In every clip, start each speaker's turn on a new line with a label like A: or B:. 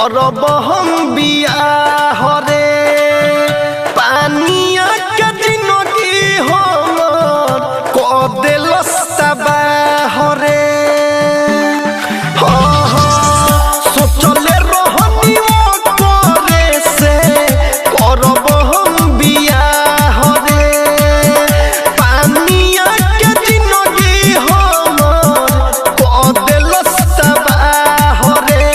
A: करब हम बियाह रे पानिया के जिंदगी हमर क देलस तबाह रे सोचले रहनी करे से करब हम बियाह रे पानिया के जिंदगी हमर क देलस तबाह रे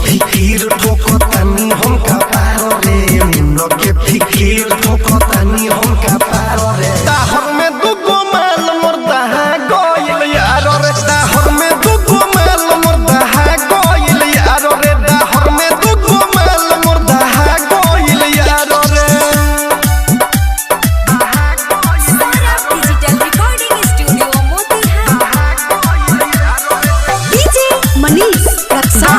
A: फिकीर ठोकतानी हम का पार रे मुन्नो के फिकीर ठोकतानी हम का पार रे ताहर में दुगो माल मुर्दा है गोइल यार रे ताहर में दुगो माल मुर्दा है गोइल यार रे ताहर में दुगो माल मुर्दा है गोइल यार रे
B: digital recording studio Motihari DJ Manish रक्षा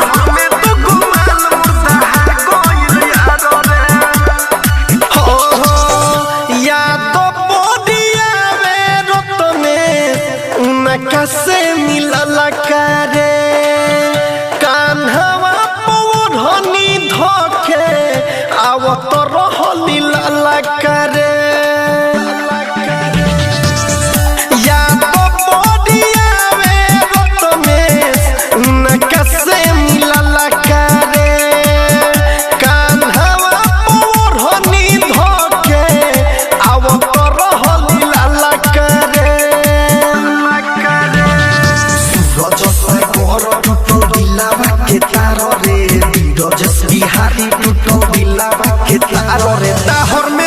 A: कैसे मिलल करे कान्हवा पौधनी धोखे आवत रहली लाला करे या तो बोडिया में रतमेश कैसे मिलल करे कान्हवा पौधनी धोखे आवत रहली लाला करे बिहारी टूटल दिलावा के तार रे ताहर में